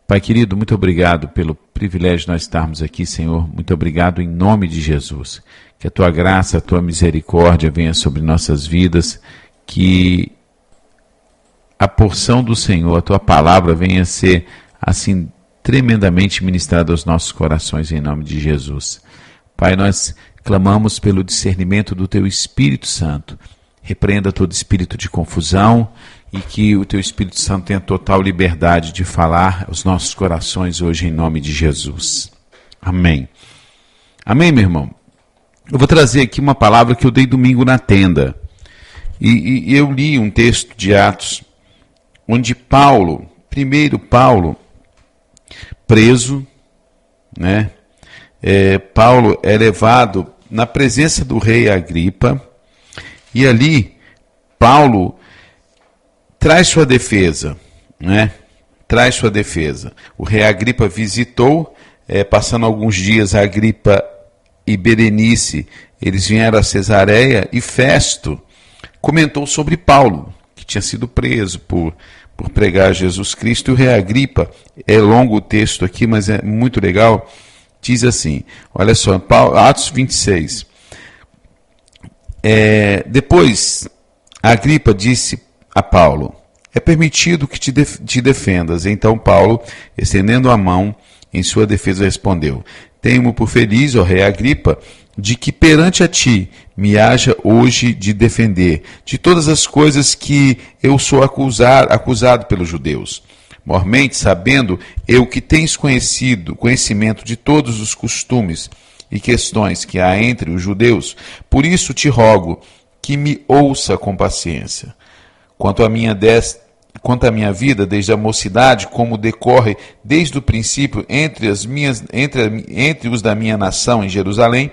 Pai querido, muito obrigado pelo privilégio de nós estarmos aqui, Senhor. Muito obrigado em nome de Jesus. Que a Tua graça, a Tua misericórdia venha sobre nossas vidas, que a porção do Senhor, a Tua palavra venha ser assim tremendamente ministrada aos nossos corações em nome de Jesus. Pai, nós clamamos pelo discernimento do Teu Espírito Santo. Repreenda todo espírito de confusão e que o Teu Espírito Santo tenha total liberdade de falar aos nossos corações hoje em nome de Jesus. Amém. Amém, meu irmão? Eu vou trazer aqui uma palavra que eu dei domingo na tenda. E eu li um texto de Atos, onde Paulo, preso, né? Paulo é levado na presença do rei Agripa, e ali Paulo traz sua defesa, né? Traz sua defesa. O rei Agripa visitou, passando alguns dias, Agripa e Berenice, eles vieram a Cesareia, e Festo comentou sobre Paulo, que tinha sido preso por pregar Jesus Cristo. E o rei Agripa, é longo o texto aqui, mas é muito legal, diz assim, olha só, Atos 26, depois Agripa disse a Paulo, é permitido que te defendas. Então Paulo, estendendo a mão em sua defesa, respondeu, tenho-me por feliz, ó rei Agripa, de que perante a ti me haja hoje de defender de todas as coisas que eu sou acusado pelos judeus. Mormente sabendo eu que tens conhecimento de todos os costumes e questões que há entre os judeus, por isso te rogo que me ouça com paciência. Quanto à minha vida, desde a mocidade, como decorre desde o princípio entre os da minha nação em Jerusalém,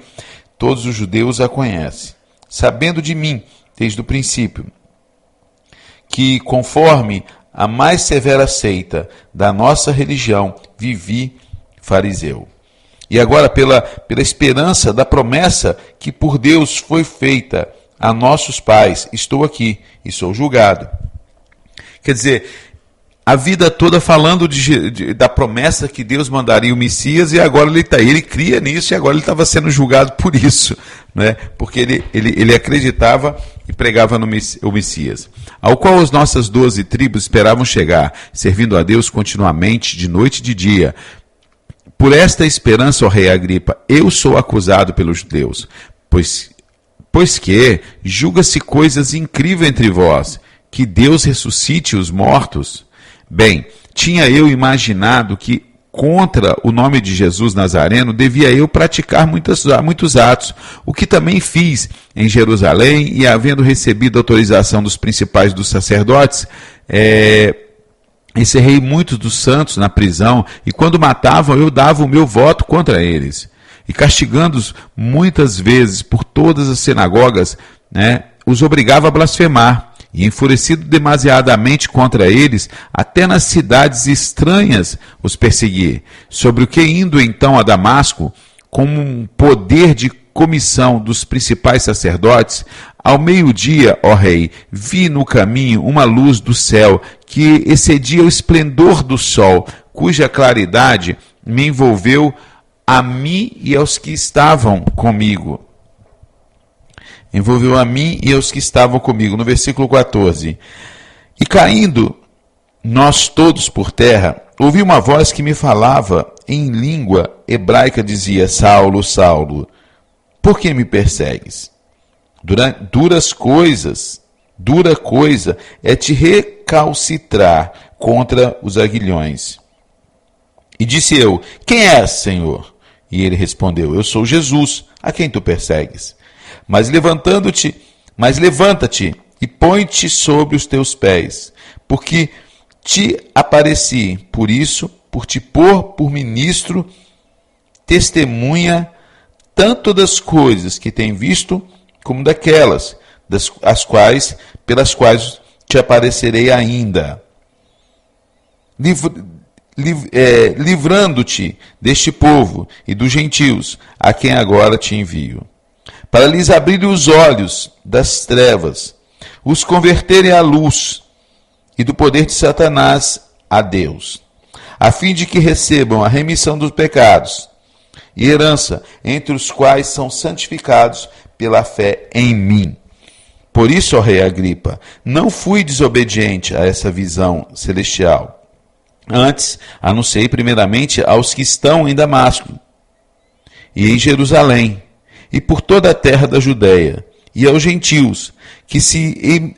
todos os judeus a conhecem, sabendo de mim, desde o princípio, que conforme a mais severa seita da nossa religião, vivi fariseu. E agora, pela esperança da promessa que por Deus foi feita a nossos pais, estou aqui e sou julgado. Quer dizer, a vida toda falando da promessa que Deus mandaria o Messias, e agora ele cria nisso, e agora ele estava sendo julgado por isso, né? Porque ele acreditava e pregava o Messias, ao qual as nossas 12 tribos esperavam chegar, servindo a Deus continuamente, de noite e de dia. Por esta esperança, ó rei Agripa, eu sou acusado pelos judeus, pois que julga-se coisas incríveis entre vós, que Deus ressuscite os mortos. Bem, tinha eu imaginado que contra o nome de Jesus Nazareno devia eu praticar muitos atos, o que também fiz em Jerusalém, e havendo recebido autorização dos principais dos sacerdotes, encerrei muitos dos santos na prisão, e quando matavam eu dava o meu voto contra eles, e castigando-os muitas vezes por todas as sinagogas, né, os obrigava a blasfemar. E enfurecido demasiadamente contra eles, até nas cidades estranhas os persegui. Sobre o que, indo então a Damasco, com um poder de comissão dos principais sacerdotes, ao meio-dia, ó rei, vi no caminho uma luz do céu que excedia o esplendor do sol, cuja claridade me envolveu a mim e aos que estavam comigo. Envolveu a mim e aos que estavam comigo. No versículo 14. E caindo nós todos por terra, ouvi uma voz que me falava em língua hebraica, dizia, Saulo, Saulo, por que me persegues? Dura coisa é te recalcitrar contra os aguilhões. E disse eu, quem és, Senhor? E ele respondeu, eu sou Jesus, a quem tu persegues. Mas levanta-te e põe-te sobre os teus pés, porque te apareci, por isso, por te pôr por ministro, testemunha tanto das coisas que tem visto, como daquelas, pelas quais te aparecerei ainda, livrando-te deste povo e dos gentios, a quem agora te envio, para lhes abrir os olhos das trevas, os converterem à luz, e do poder de Satanás a Deus, a fim de que recebam a remissão dos pecados e herança, entre os quais são santificados pela fé em mim. Por isso, ó rei Agripa, não fui desobediente a essa visão celestial. Antes, anunciei primeiramente aos que estão em Damasco e em Jerusalém, e por toda a terra da Judéia, e aos gentios, que se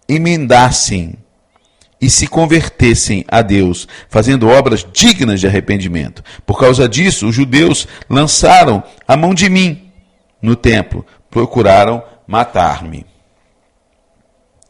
emendassem e se convertessem a Deus, fazendo obras dignas de arrependimento. Por causa disso, os judeus lançaram a mão de mim no templo, procuraram matar-me.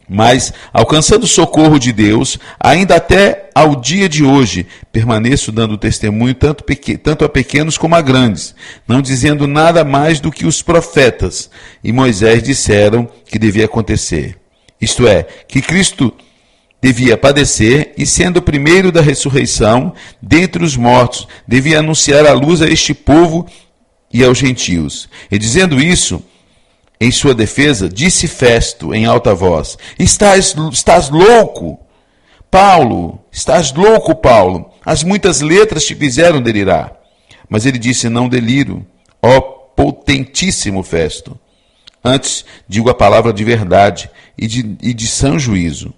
Mas, alcançando o socorro de Deus, ainda até ao dia de hoje, permaneço dando testemunho tanto a pequenos como a grandes, não dizendo nada mais do que os profetas e Moisés disseram que devia acontecer. Isto é, que Cristo devia padecer e, sendo o primeiro da ressurreição dentre os mortos, devia anunciar a luz a este povo e aos gentios. E dizendo isso, em sua defesa, disse Festo em alta voz: Estás louco, Paulo? Estás louco, Paulo? As muitas letras te fizeram delirar. Mas ele disse: Não deliro, ó potentíssimo Festo. Antes digo a palavra de verdade e de sã juízo.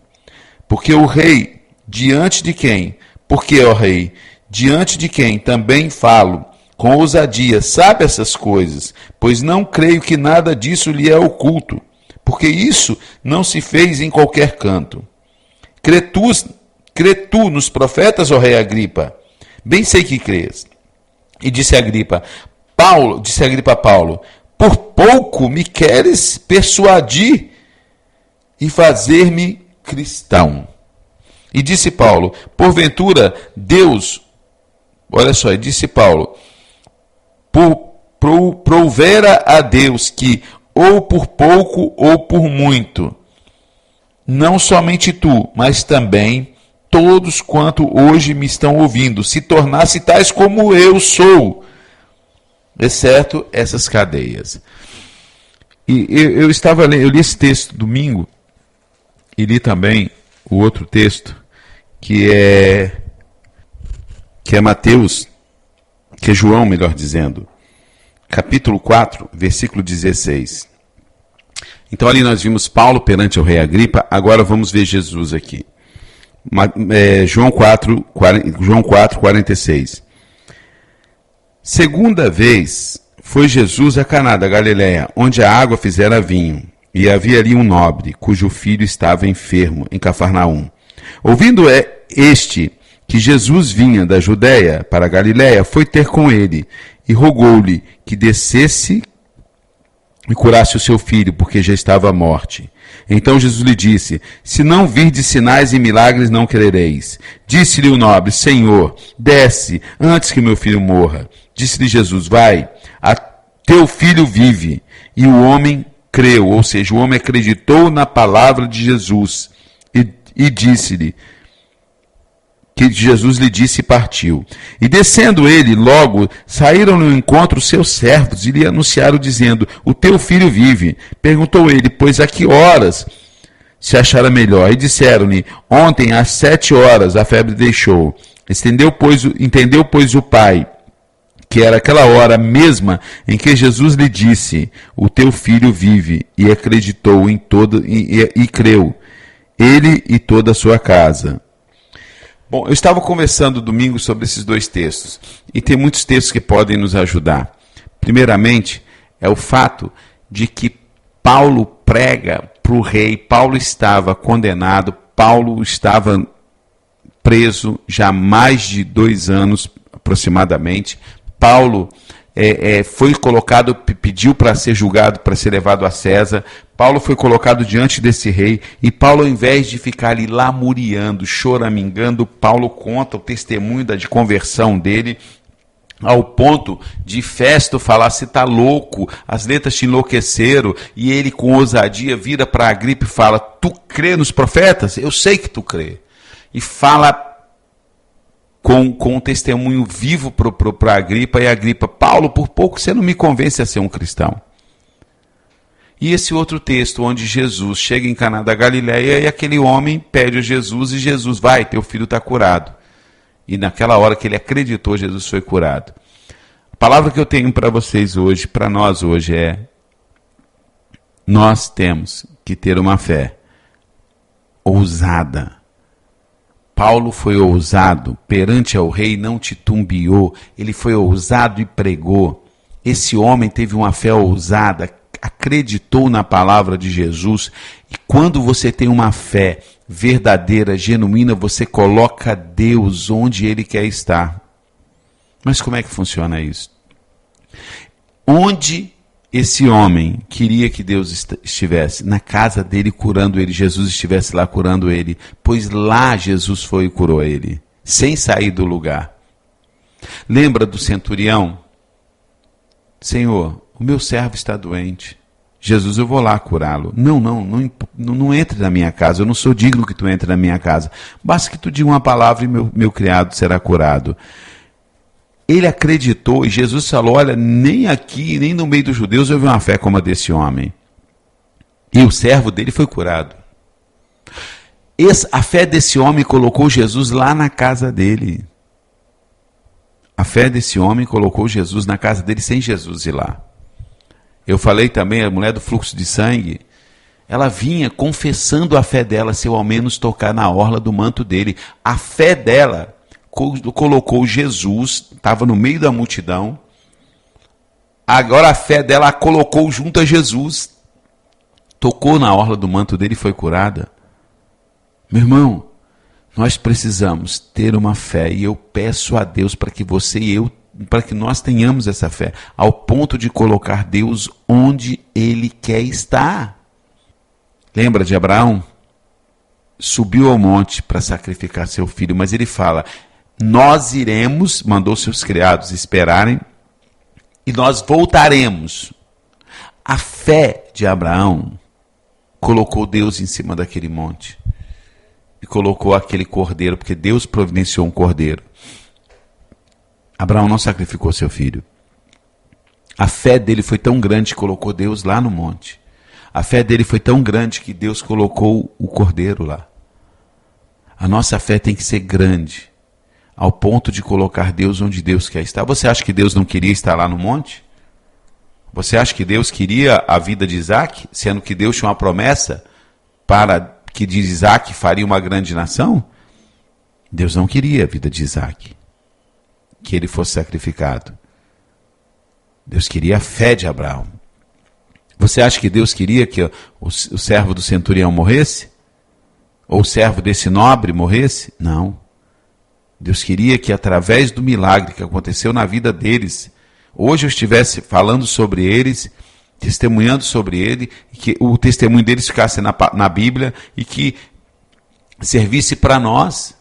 Porque o rei, diante de quem? Porque, ó rei, diante de quem também falo com ousadia, sabe essas coisas, pois não creio que nada disso lhe é oculto, porque isso não se fez em qualquer canto. Crê tu nos profetas, ó rei Agripa? Bem sei que crês. E disse Agripa a Paulo, por pouco me queres persuadir e fazer-me cristão. E disse Paulo, porventura Deus, olha só, e disse Paulo, provera a Deus que, ou por pouco ou por muito, não somente tu, mas também todos quanto hoje me estão ouvindo, se tornasse tais como eu sou, exceto essas cadeias. E eu li esse texto domingo, e li também o outro texto, que é Mateus, que é João, melhor dizendo, capítulo 4, versículo 16. Então ali nós vimos Paulo perante o rei Agripa, agora vamos ver Jesus aqui. João 4, 46. Segunda vez foi Jesus a Caná da Galileia, onde a água fizera vinho, e havia ali um nobre, cujo filho estava enfermo, em Cafarnaum. Ouvindo este que Jesus vinha da Judéia para a Galileia, foi ter com ele, e rogou-lhe que descesse e curasse o seu filho, porque já estava à morte. Então Jesus lhe disse, se não virdes sinais e milagres, não crereis. Disse-lhe o nobre, Senhor, desce, antes que meu filho morra. Disse-lhe Jesus, vai, teu filho vive. E o homem creu, ou seja, o homem acreditou na palavra de Jesus. E disse-lhe, que Jesus lhe disse e partiu. E descendo ele, logo, saíram no encontro seus servos e lhe anunciaram, dizendo, o teu filho vive. Perguntou ele, pois a que horas se achara melhor? E disseram-lhe, ontem às 7 horas a febre deixou. Entendeu, pois, o pai, que era aquela hora mesma em que Jesus lhe disse, o teu filho vive, e acreditou em e creu, ele e toda a sua casa. Bom, eu estava conversando domingo sobre esses dois textos, e tem muitos textos que podem nos ajudar. Primeiramente, é o fato de que Paulo prega para o rei, Paulo estava condenado, Paulo estava preso já há mais de 2 anos, aproximadamente. Paulo foi colocado, pediu para ser julgado, para ser levado a César. Paulo foi colocado diante desse rei, e Paulo, ao invés de ficar ali lamuriando, choramingando, Paulo conta o testemunho de conversão dele, ao ponto de Festo falar, você está louco, as letras te enlouqueceram, e ele com ousadia vira para Agripa e fala, tu crê nos profetas? Eu sei que tu crê. E fala com um testemunho vivo para Agripa, e Agripa, Paulo, por pouco você não me convence a ser um cristão. E esse outro texto, onde Jesus chega em Caná da Galileia, e aquele homem pede a Jesus, e Jesus, vai, teu filho está curado. E naquela hora que ele acreditou, Jesus foi curado. A palavra que eu tenho para vocês hoje, para nós hoje é: nós temos que ter uma fé ousada. Paulo foi ousado perante ao rei, não titubeou, ele foi ousado e pregou. Esse homem teve uma fé ousada, acreditou na palavra de Jesus. E quando você tem uma fé verdadeira, genuína, você coloca Deus onde Ele quer estar. Mas como é que funciona isso? Onde esse homem queria que Deus estivesse? Na casa dele curando ele, Jesus estivesse lá curando ele, pois lá Jesus foi e curou ele, sem sair do lugar. Lembra do centurião? Senhor, o meu servo está doente. Jesus, eu vou lá curá-lo. Não entre na minha casa, eu não sou digno que tu entre na minha casa. Basta que tu diga uma palavra e meu criado será curado. Ele acreditou e Jesus falou: olha, nem aqui, nem no meio dos judeus eu vi uma fé como a desse homem. E o servo dele foi curado. A fé desse homem colocou Jesus lá na casa dele. A fé desse homem colocou Jesus na casa dele sem Jesus ir lá. Eu falei também, a mulher do fluxo de sangue, ela vinha confessando a fé dela se eu ao menos tocar na orla do manto dele. A fé dela colocou Jesus, estava no meio da multidão, agora a fé dela a colocou junto a Jesus, tocou na orla do manto dele e foi curada. Meu irmão, nós precisamos ter uma fé, e eu peço a Deus para que você e eu, para que nós tenhamos essa fé, ao ponto de colocar Deus onde Ele quer estar. Lembra de Abraão? Subiu ao monte para sacrificar seu filho, mas ele fala: nós iremos, mandou seus criados esperarem, e nós voltaremos. A fé de Abraão colocou Deus em cima daquele monte. E colocou aquele cordeiro, porque Deus providenciou um cordeiro. Abraão não sacrificou seu filho. A fé dele foi tão grande que colocou Deus lá no monte. A fé dele foi tão grande que Deus colocou o cordeiro lá. A nossa fé tem que ser grande, ao ponto de colocar Deus onde Deus quer estar. Você acha que Deus não queria estar lá no monte? Você acha que Deus queria a vida de Isaac, sendo que Deus tinha uma promessa para que de Isaac faria uma grande nação? Deus não queria a vida de Isaac, que ele fosse sacrificado. Deus queria a fé de Abraão. Você acha que Deus queria que o servo do centurião morresse? Ou o servo desse nobre morresse? Não. Deus queria que através do milagre que aconteceu na vida deles, hoje eu estivesse falando sobre eles, testemunhando sobre ele, e que o testemunho deles ficasse na Bíblia e que servisse para nós.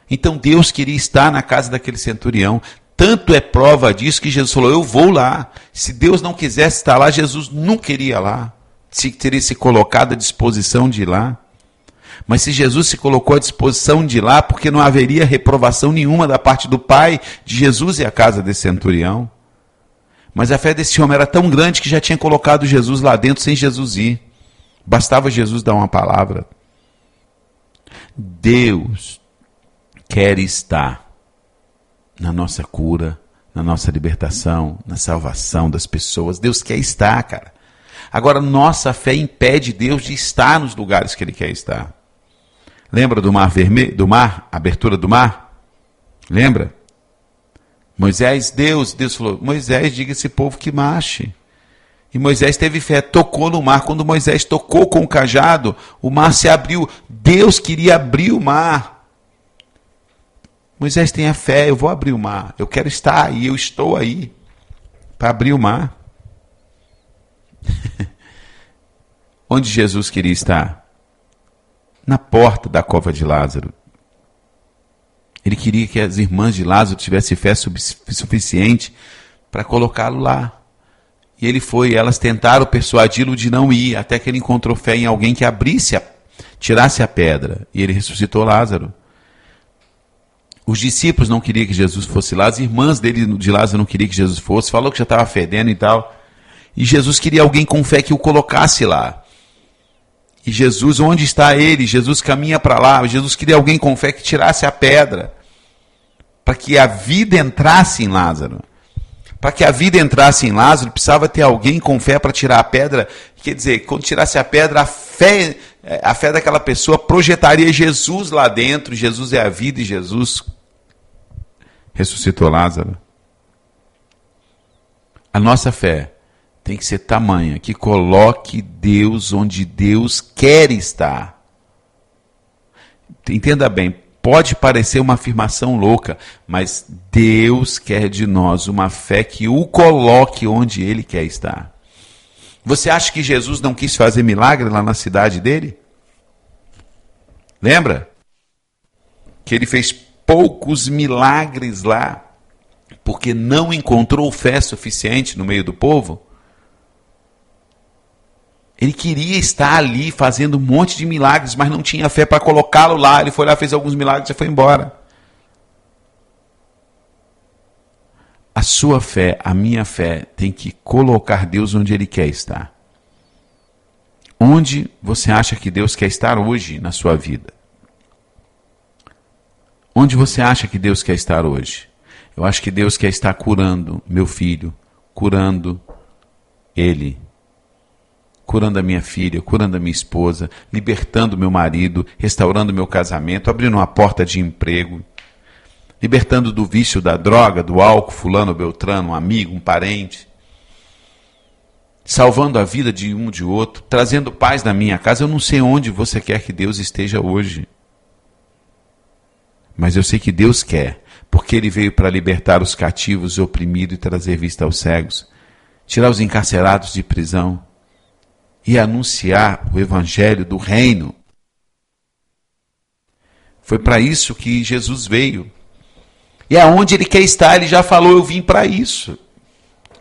Então Deus queria estar na casa daquele centurião. Tanto é prova disso que Jesus falou: eu vou lá. Se Deus não quisesse estar lá, Jesus nunca iria lá. Se teria se colocado à disposição de ir lá. Mas se Jesus se colocou à disposição de ir lá, porque não haveria reprovação nenhuma da parte do Pai de Jesus e a casa desse centurião. Mas a fé desse homem era tão grande que já tinha colocado Jesus lá dentro sem Jesus ir. Bastava Jesus dar uma palavra. Deus quer estar na nossa cura, na nossa libertação, na salvação das pessoas. Deus quer estar, cara. Agora, nossa fé impede Deus de estar nos lugares que Ele quer estar. Lembra do mar vermelho, abertura do mar? Lembra? Moisés, Deus falou: Moisés, diga a esse povo que marche. E Moisés teve fé, tocou no mar. Quando Moisés tocou com o cajado, o mar se abriu. Deus queria abrir o mar. Moisés, tenha fé, eu vou abrir o mar. Eu quero estar aí, eu estou aí para abrir o mar. Onde Jesus queria estar? Na porta da cova de Lázaro. Ele queria que as irmãs de Lázaro tivessem fé suficiente para colocá-lo lá. E ele foi, elas tentaram persuadi-lo de não ir, até que ele encontrou fé em alguém que tirasse a pedra. E ele ressuscitou Lázaro. Os discípulos não queriam que Jesus fosse lá, as irmãs de Lázaro não queriam que Jesus fosse, falou que já estava fedendo e tal. E Jesus queria alguém com fé que o colocasse lá. E Jesus, onde está ele? Jesus caminha para lá. Jesus queria alguém com fé que tirasse a pedra. que a vida entrasse em Lázaro. Para que a vida entrasse em Lázaro, precisava ter alguém com fé para tirar a pedra. Quer dizer, quando tirasse a pedra, a fé daquela pessoa projetaria Jesus lá dentro. Jesus é a vida e Jesus ressuscitou Lázaro. A nossa fé tem que ser tamanha que coloque Deus onde Deus quer estar. Entenda bem, pode parecer uma afirmação louca, mas Deus quer de nós uma fé que o coloque onde Ele quer estar. Você acha que Jesus não quis fazer milagre lá na cidade dele? Lembra? Que ele fez poucos milagres lá, porque não encontrou fé suficiente no meio do povo? Ele queria estar ali fazendo um monte de milagres, mas não tinha fé para colocá-lo lá. Ele foi lá, fez alguns milagres e foi embora. A sua fé, a minha fé, tem que colocar Deus onde Ele quer estar. Onde você acha que Deus quer estar hoje na sua vida? Onde você acha que Deus quer estar hoje? Eu acho que Deus quer estar curando meu filho, curando ele, curando a minha filha, curando a minha esposa, libertando meu marido, restaurando meu casamento, abrindo uma porta de emprego, libertando do vício da droga, do álcool, fulano, beltrano, um amigo, um parente, salvando a vida de um de outro, trazendo paz na minha casa. Eu não sei onde você quer que Deus esteja hoje, mas eu sei que Deus quer, porque Ele veio para libertar os cativos, os oprimidos e trazer vista aos cegos, tirar os encarcerados de prisão e anunciar o evangelho do reino. Foi para isso que Jesus veio. E aonde Ele quer estar, Ele já falou, eu vim para isso.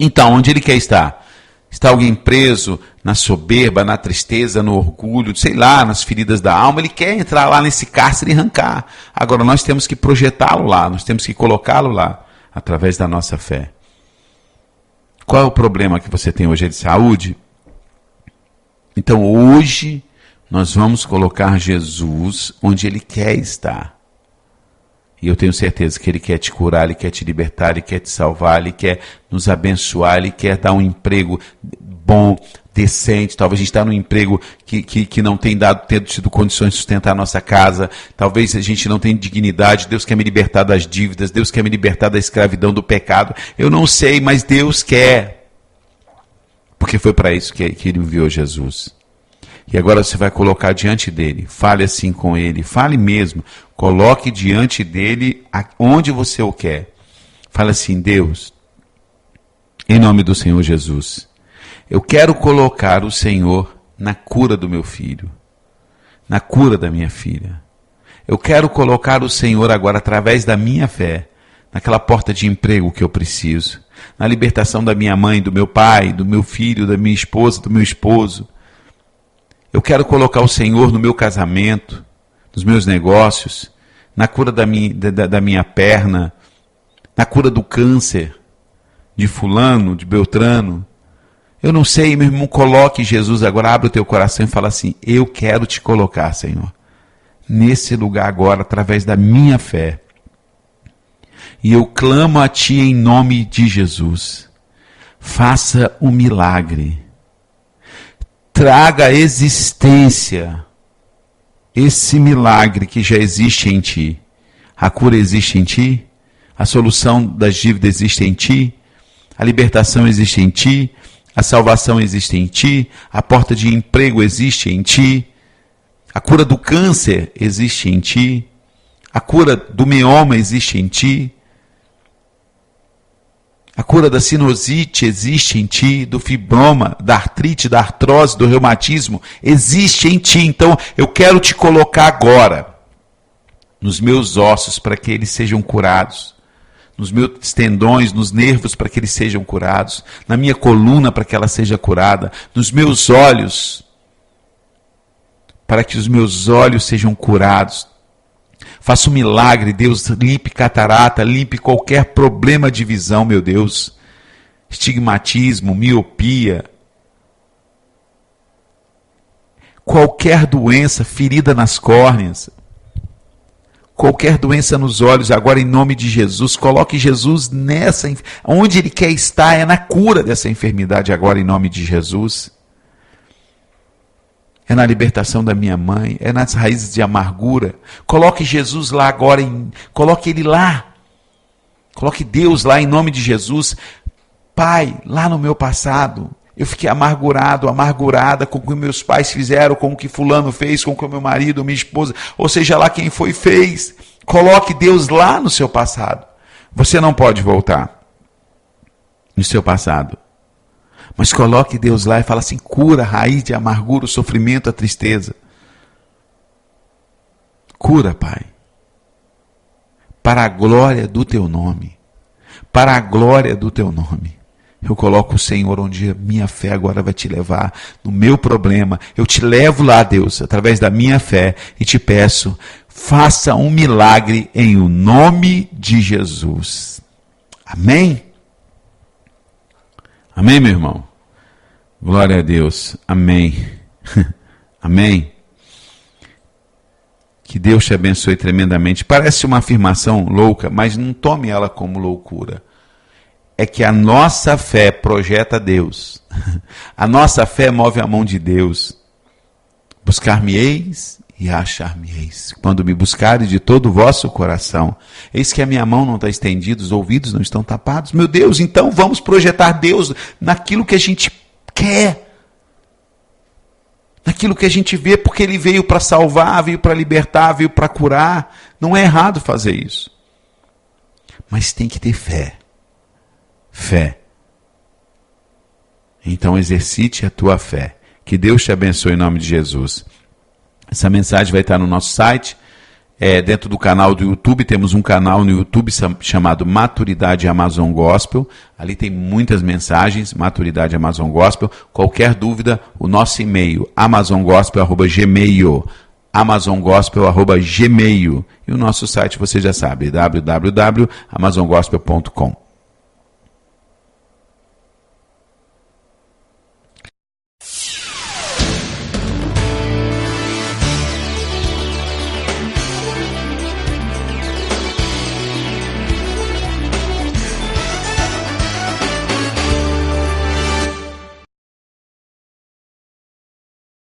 Então, onde Ele quer estar? Está alguém preso na soberba, na tristeza, no orgulho, sei lá, nas feridas da alma? Ele quer entrar lá nesse cárcere e arrancar. Agora, nós temos que projetá-lo lá, nós temos que colocá-lo lá, através da nossa fé. Qual é o problema que você tem hoje? É de saúde? Então, hoje, nós vamos colocar Jesus onde Ele quer estar. E eu tenho certeza que Ele quer te curar, Ele quer te libertar, Ele quer te salvar, Ele quer nos abençoar, Ele quer dar um emprego bom, decente. Talvez a gente está num emprego que não tem tido condições de sustentar a nossa casa. Talvez a gente não tenha dignidade. Deus quer me libertar das dívidas, Deus quer me libertar da escravidão, do pecado. Eu não sei, mas Deus quer. Porque foi para isso que Ele enviou Jesus. E agora você vai colocar diante dele, fale assim com ele, fale mesmo, coloque diante dele onde você o quer. Fale assim: Deus, em nome do Senhor Jesus, eu quero colocar o Senhor na cura do meu filho, na cura da minha filha. Eu quero colocar o Senhor agora, através da minha fé, naquela porta de emprego que eu preciso, na libertação da minha mãe, do meu pai, do meu filho, da minha esposa, do meu esposo. Eu quero colocar o Senhor no meu casamento, nos meus negócios, na cura da minha perna, na cura do câncer, de fulano, de beltrano. Eu não sei, meu irmão, coloque Jesus agora, abre o teu coração e fala assim: eu quero te colocar, Senhor, nesse lugar agora, através da minha fé. E eu clamo a Ti em nome de Jesus. Faça um milagre. Traga à existência esse milagre que já existe em Ti. A cura existe em Ti, a solução das dívidas existe em Ti, a libertação existe em Ti, a salvação existe em Ti, a porta de emprego existe em Ti, a cura do câncer existe em Ti, a cura do mioma existe em Ti, a cura da sinusite existe em Ti, do fibroma, da artrite, da artrose, do reumatismo, existe em Ti. Então, eu quero Te colocar agora nos meus ossos para que eles sejam curados, nos meus tendões, nos nervos para que eles sejam curados, na minha coluna para que ela seja curada, nos meus olhos para que os meus olhos sejam curados. Faça um milagre, Deus, limpe catarata, limpe qualquer problema de visão, meu Deus. Estigmatismo, miopia. Qualquer doença, ferida nas córneas. qualquer doença nos olhos, agora em nome de Jesus. Coloque Jesus onde Ele quer estar, é na cura dessa enfermidade agora em nome de Jesus. É na libertação da minha mãe, é nas raízes de amargura. Coloque Jesus lá agora, coloque Ele lá. Coloque Deus lá em nome de Jesus. Pai, lá no meu passado, eu fiquei amargurada com o que meus pais fizeram, com o que fulano fez, com o que meu marido, minha esposa, ou seja lá quem foi, fez. Coloque Deus lá no seu passado. Você não pode voltar no seu passado. Mas coloque Deus lá e fala assim, cura a raiz de amargura, o sofrimento, a tristeza. Cura, Pai. Para a glória do Teu nome. Para a glória do Teu nome. Eu coloco o Senhor onde a minha fé agora vai te levar, no meu problema. Eu te levo lá, Deus, através da minha fé, e te peço, faça um milagre em o nome de Jesus. Amém? Amém, meu irmão? Glória a Deus. Amém. Amém. Que Deus te abençoe tremendamente. Parece uma afirmação louca, mas não tome ela como loucura. É que a nossa fé projeta Deus. A nossa fé move a mão de Deus. Buscar-me-eis e achar-me-eis. Quando me buscares de todo o vosso coração. Eis que a minha mão não está estendida, os ouvidos não estão tapados. Meu Deus, então vamos projetar Deus naquilo que a gente quer. Naquilo que a gente vê, porque Ele veio para salvar, veio para libertar, veio para curar. Não é errado fazer isso. Mas tem que ter fé. Fé. Então exercite a tua fé. Que Deus te abençoe em nome de Jesus. Essa mensagem vai estar no nosso site, dentro do canal do YouTube. Temos um canal no YouTube chamado Maturidade Amazon Gospel. Ali tem muitas mensagens, Maturidade Amazon Gospel. Qualquer dúvida, o nosso e-mail, amazongospel@gmail.com. amazongospel@gmail.com. E o nosso site você já sabe, www.amazongospel.com.